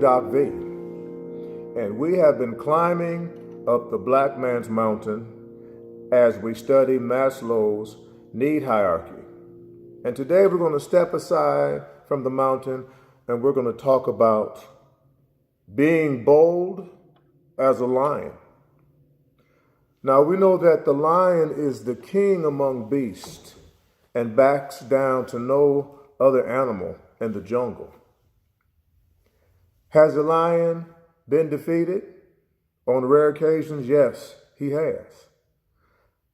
W.V. And we have been climbing up the black man's mountain as we study Maslow's need hierarchy. And today we're going to step aside from the mountain and we're going to talk about being bold as a lion. Now we know that the lion is the king among beasts and backs down to no other animal in the jungle. Has the lion been defeated? On rare occasions, yes, he has.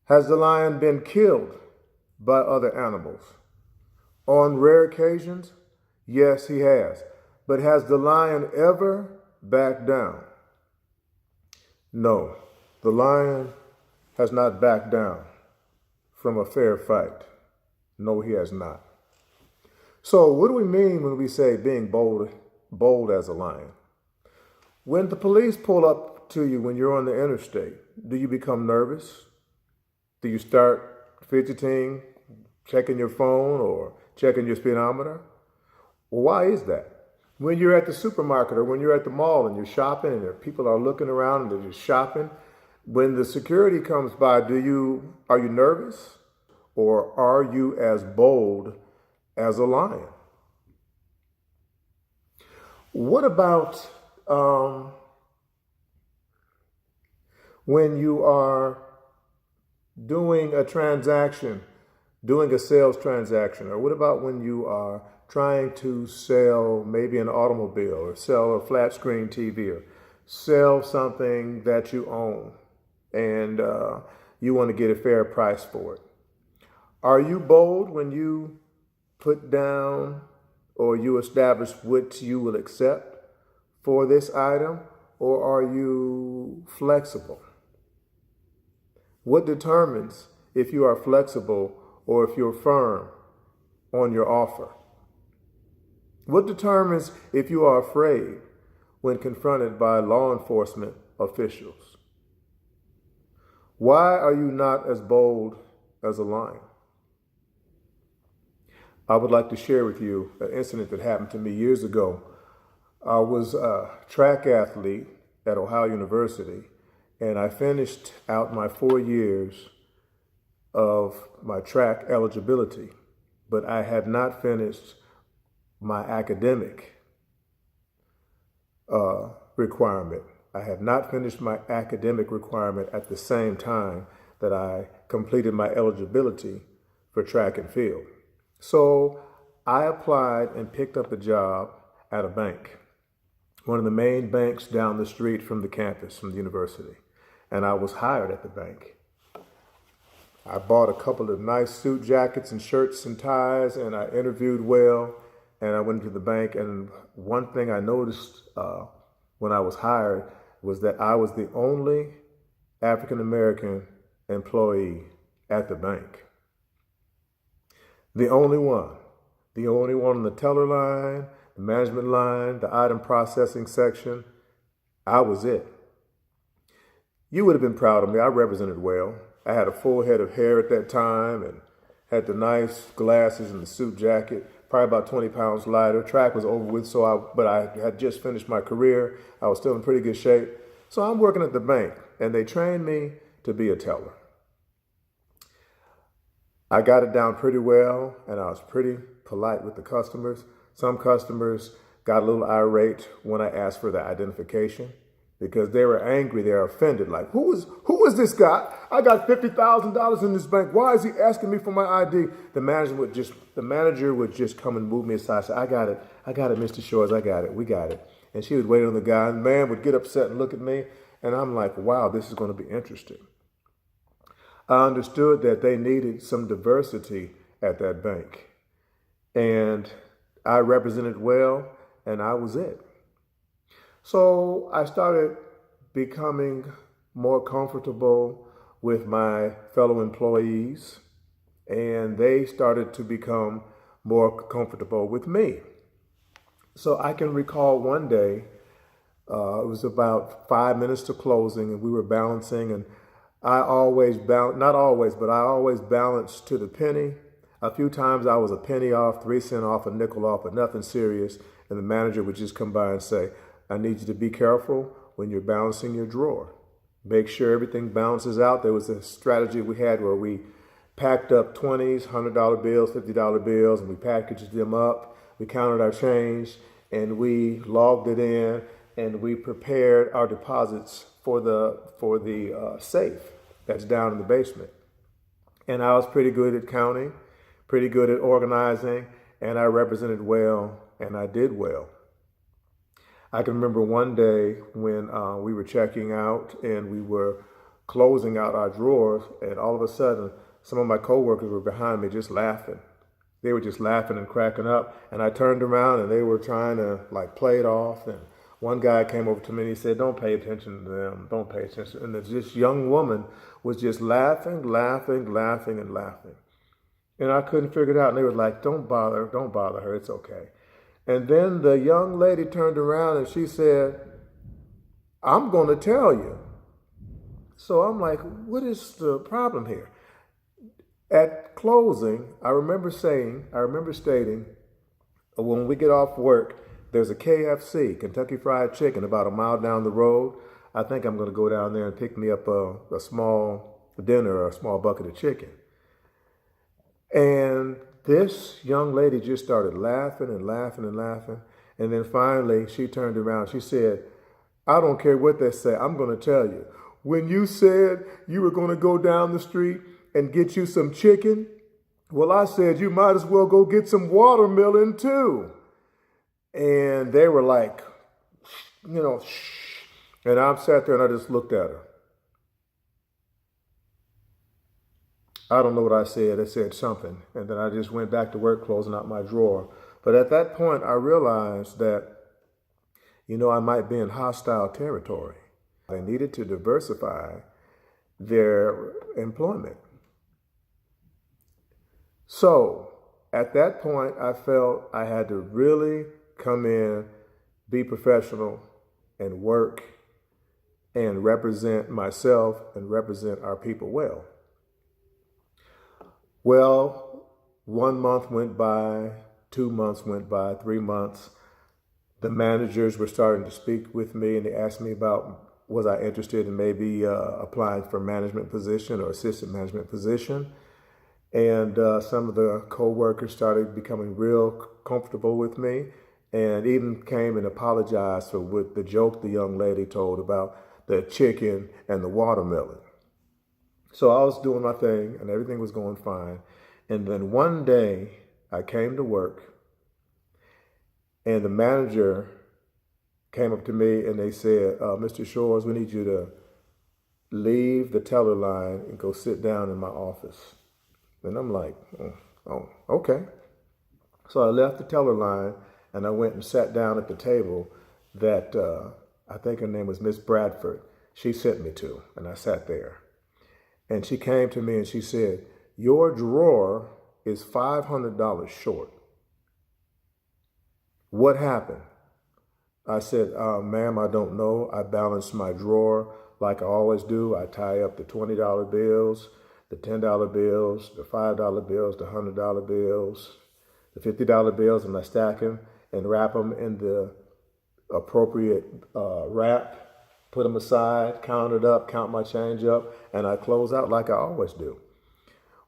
Has the lion been killed by other animals? On rare occasions, yes, he has. But has the lion ever backed down? No, the lion has not backed down from a fair fight. No, he has not. So what do we mean when we say being bold as a lion? When the police pull up to you when you're on the interstate, do you become nervous? Do you start fidgeting, checking your phone or checking your speedometer? Well, why is that? When you're at the supermarket or when you're at the mall and you're shopping and people are looking around and they're just shopping, when the security comes by, are you nervous or are you as bold as a lion? What about when you are doing a transaction, doing a sales transaction? Or what about when you are trying to sell maybe an automobile or sell a flat screen TV or sell something that you own and you want to get a fair price for it? Are you bold when you put down or you establish what you will accept for this item, or are you flexible? What determines if you are flexible or if you're firm on your offer? What determines if you are afraid when confronted by law enforcement officials? Why are you not as bold as a lion? I would like to share with you an incident that happened to me years ago. I was a track athlete at Ohio University, and I finished out my 4 years of my track eligibility, but I had not finished my academic requirement. I had not finished my academic requirement at the same time that I completed my eligibility for track and field. So I applied and picked up a job at a bank, one of the main banks down the street from the campus, from the university. And I was hired at the bank. I bought a couple of nice suit jackets and shirts and ties, and I interviewed well, and I went to the bank. And one thing I noticed when I was hired was that I was the only African-American employee at the bank. The only one on the teller line, the management line, the item processing section. I was it. You would have been proud of me. I represented well. I had a full head of hair at that time and had the nice glasses and the suit jacket, probably about 20 pounds lighter. Track was over with, but I had just finished my career. I was still in pretty good shape. So I'm working at the bank, and they trained me to be a teller. I got it down pretty well, and I was pretty polite with the customers. Some customers got a little irate when I asked for the identification because they were angry, they were offended. Like, who is this guy? I got $50,000 in this bank. Why is he asking me for my ID? The manager would just come and move me aside. Say, I got it, Mr. Shores, I got it, we got it. And she would wait on the guy, and the man would get upset and look at me, and I'm like, wow, this is going to be interesting. I understood that they needed some diversity at that bank. And I represented well, and I was it. So I started becoming more comfortable with my fellow employees, and they started to become more comfortable with me. So I can recall one day, it was about 5 minutes to closing, and we were balancing, and I always balanced to the penny. A few times I was a penny off, 3 cents off, a nickel off, but nothing serious. And the manager would just come by and say, I need you to be careful when you're balancing your drawer. Make sure everything balances out. There was a strategy we had where we packed up 20s, $100 bills, $50 bills, and we packaged them up. We counted our change, and we logged it in, and we prepared our deposits for the safe that's down in the basement. And I was pretty good at counting, pretty good at organizing, and I represented well, and I did well. I can remember one day when we were checking out and we were closing out our drawers, and all of a sudden, some of my coworkers were behind me just laughing. They were just laughing and cracking up, and I turned around and they were trying to like play it off. And one guy came over to me and he said, "Don't pay attention to them. Don't pay attention." And this young woman was just laughing, laughing, laughing, and laughing. And I couldn't figure it out. And they were like, don't bother her. It's okay." And then the young lady turned around and she said, "I'm going to tell you." So I'm like, what is the problem here? At closing, I remember stating, when we get off work, there's a KFC, Kentucky Fried Chicken, about a mile down the road. I think I'm going to go down there and pick me up a small dinner or a small bucket of chicken. And this young lady just started laughing and laughing and laughing. And then finally, she turned around. She said, "I don't care what they say. I'm going to tell you. When you said you were going to go down the street and get you some chicken, well, I said you might as well go get some watermelon too." And they were like, shh. And I sat there and I just looked at her. I don't know what I said. I said something. And then I just went back to work, closing out my drawer. But at that point, I realized that, I might be in hostile territory. They needed to diversify their employment. So at that point, I felt I had to really come in, be professional, and work and represent myself and represent our people well. Well, 1 month went by, 2 months went by, 3 months. The managers were starting to speak with me and they asked me about, was I interested in maybe applying for management position or assistant management position. And some of the co-workers started becoming real comfortable with me and even came and apologized for what the joke the young lady told about the chicken and the watermelon. So I was doing my thing and everything was going fine. And then one day I came to work and the manager came up to me and they said, "Mr. Shores, we need you to leave the teller line and go sit down in my office." And I'm like, oh, okay. So I left the teller line and I went and sat down at the table that I think her name was Miss Bradford. She sent me to, and I sat there. And she came to me and she said, "Your drawer is $500 short. What happened?" I said, "Ma'am, I don't know. I balance my drawer like I always do. I tie up the $20 bills, the $10 bills, the $5 bills, the $100 bills, the $50 bills, and I stack them and wrap them in the appropriate wrap, put them aside, count it up, count my change up, and I close out like I always do."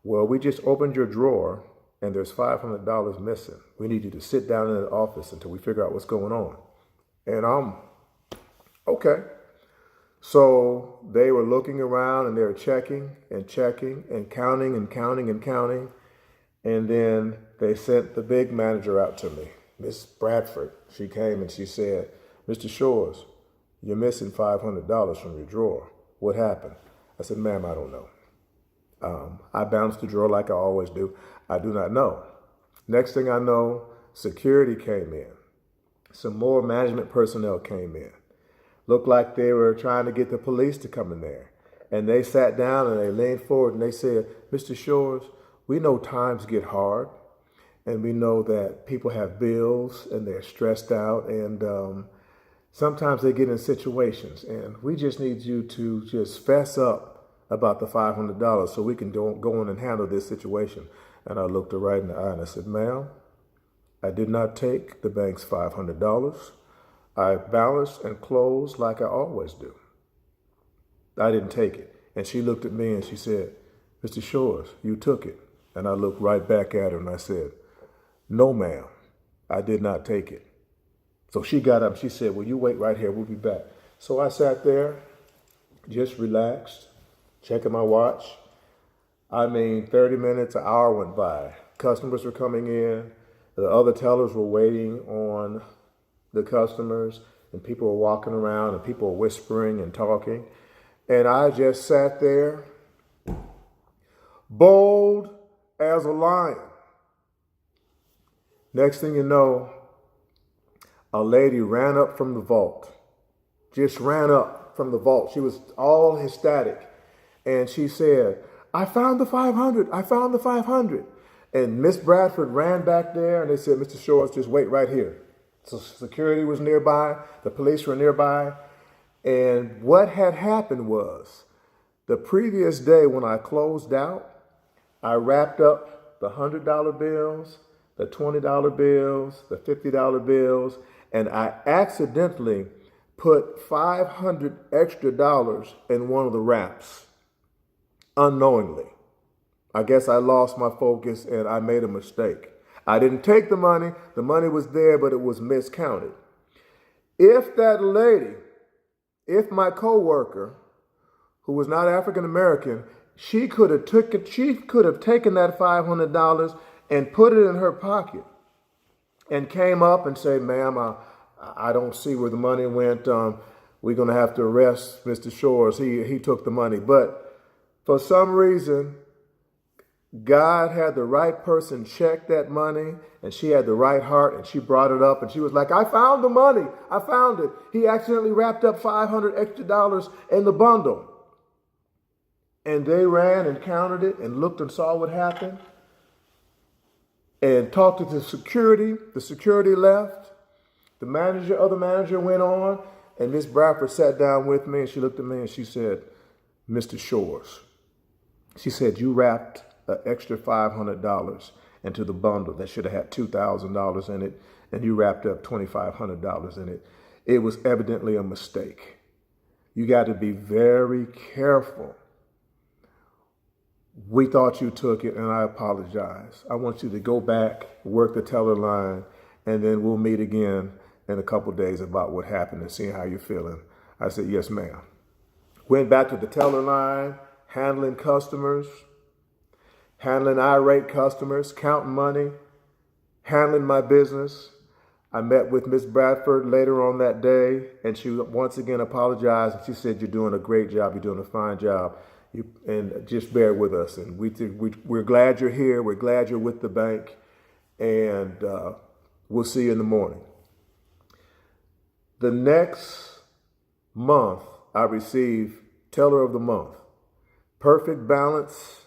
"Well, we just opened your drawer and there's $500 missing. We need you to sit down in the office until we figure out what's going on." And I'm, okay. So they were looking around and they were checking and counting and counting and counting. And then they sent the big manager out to me, Miss Bradford. She came and she said, "Mr. Shores, you're missing $500 from your drawer. What happened?" I said, "Ma'am, I don't know. I balanced the drawer like I always do. I do not know." Next thing I know, security came in. Some more management personnel came in. Looked like they were trying to get the police to come in there. And they sat down and they leaned forward and they said, "Mr. Shores, we know times get hard and we know that people have bills and they're stressed out and sometimes they get in situations and we just need you to just fess up about the $500 so we can go in and handle this situation." And I looked her right in the eye and I said, "Ma'am, I did not take the bank's $500. I balanced and closed like I always do. I didn't take it. And she looked at me and she said, Mr. Shores, you took it. And I looked right back at her and I said, no, ma'am, I did not take it. So she got up and she said, well, you wait right here. We'll be back. So I sat there, just relaxed, checking my watch. 30 minutes, an hour went by. Customers were coming in. The other tellers were waiting on the customers, and people were walking around and people were whispering and talking. And I just sat there, bold as a lion. Next thing you know, a lady ran up from the vault, just ran up from the vault. She was all ecstatic. And she said, I found the 500. I found the 500. And Miss Bradford ran back there and they said, Mr. Shores, just wait right here. So security was nearby. The police were nearby. And what had happened was the previous day when I closed out, I wrapped up the $100 bills, the $20 bills, the $50 bills, and I accidentally put $500 extra in one of the wraps unknowingly. I guess I lost my focus and I made a mistake. I didn't take the money. The money was there, but it was miscounted. If that lady, if my coworker, who was not African American, she could have taken that $500 and put it in her pocket and came up and said, ma'am, I don't see where the money went. We're going to have to arrest Mr. Shores. He took the money. But for some reason, God had the right person check that money, and she had the right heart, and she brought it up, and she was like, I found the money. I found it. He accidentally wrapped up $500 extra in the bundle. And they ran and counted it and looked and saw what happened and talked to the security. The security left. The other manager went on, and Miss Bradford sat down with me, and she looked at me and she said, Mr. Shores, she said, you wrapped an extra $500 into the bundle that should have had $2,000 in it, and you wrapped up $2,500 in it. It was evidently a mistake. You got to be very careful. We thought you took it, and I apologize. I want you to go back, work the teller line, and then we'll meet again in a couple days about what happened and see how you're feeling. I said, yes, ma'am. Went back to the teller line, handling customers, handling irate customers, counting money, handling my business. I met with Miss Bradford later on that day, and she once again apologized. And she said, you're doing a great job. You're doing a fine job. And just bear with us. And we're glad you're here. We're glad you're with the bank. And we'll see you in the morning. The next month, I received Teller of the Month. Perfect balance,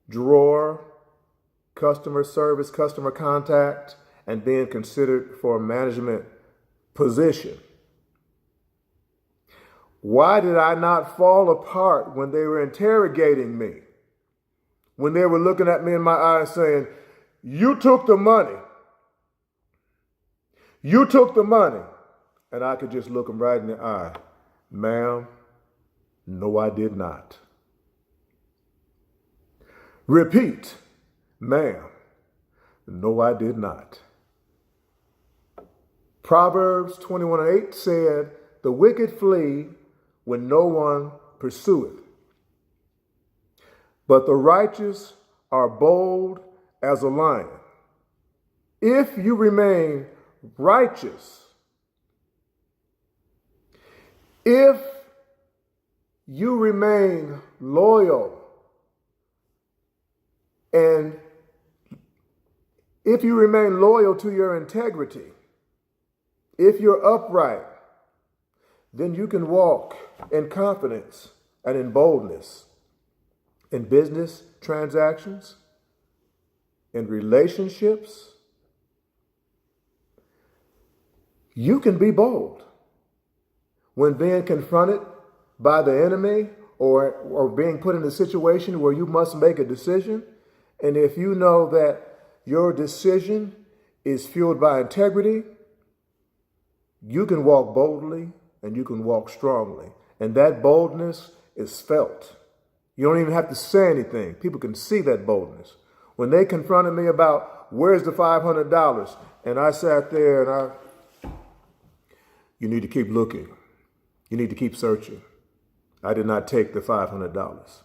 drawer, customer service, customer contact, and being considered for a management position. Why did I not fall apart when they were interrogating me? When they were looking at me in my eyes saying, you took the money. You took the money. And I could just look them right in the eye. Ma'am, no, I did not. Repeat, ma'am, no, I did not. Proverbs 21:8 said, the wicked flee when no one pursueth, but the righteous are bold as a lion. If you remain righteous, if you remain loyal, and if you remain loyal to your integrity, if you're upright, then you can walk in confidence and in boldness in business transactions, in relationships. You can be bold when being confronted by the enemy or being put in a situation where you must make a decision. And if you know that your decision is fueled by integrity, You can walk boldly and you can walk strongly. And that boldness is felt. You don't even have to say anything. People can see that boldness. When they confronted me about where's the $500, and I sat there and you need to keep looking. You need to keep searching. I did not take the $500.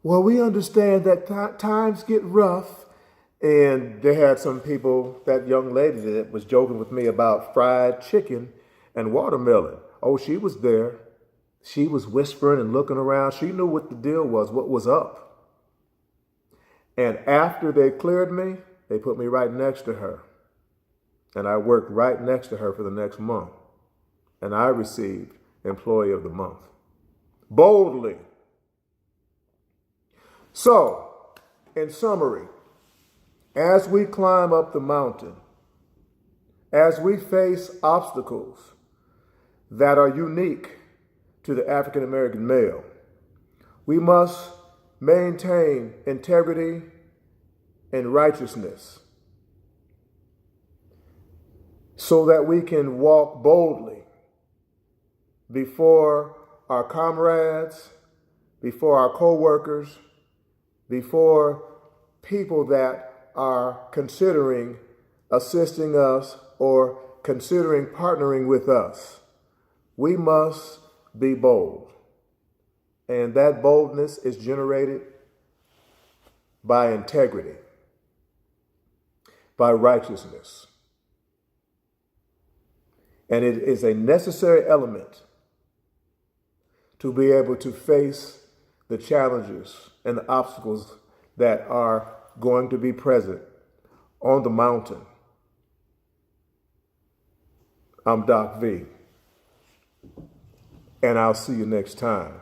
Well, we understand that times get rough. And they had some people, that young lady that was joking with me about fried chicken and watermelon. Oh, she was there. She was whispering and looking around. She knew what the deal was, what was up. And after they cleared me, they put me right next to her. And I worked right next to her for the next month. And I received Employee of the Month. Boldly. So, in summary, as we climb up the mountain, as we face obstacles that are unique to the African American male, we must maintain integrity and righteousness so that we can walk boldly before our comrades, before our co-workers, before people that are considering assisting us or considering partnering with us. We must be bold. And that boldness is generated by integrity, by righteousness. And it is a necessary element to be able to face the challenges and the obstacles that are going to be present on the mountain. I'm Doc V, and I'll see you next time.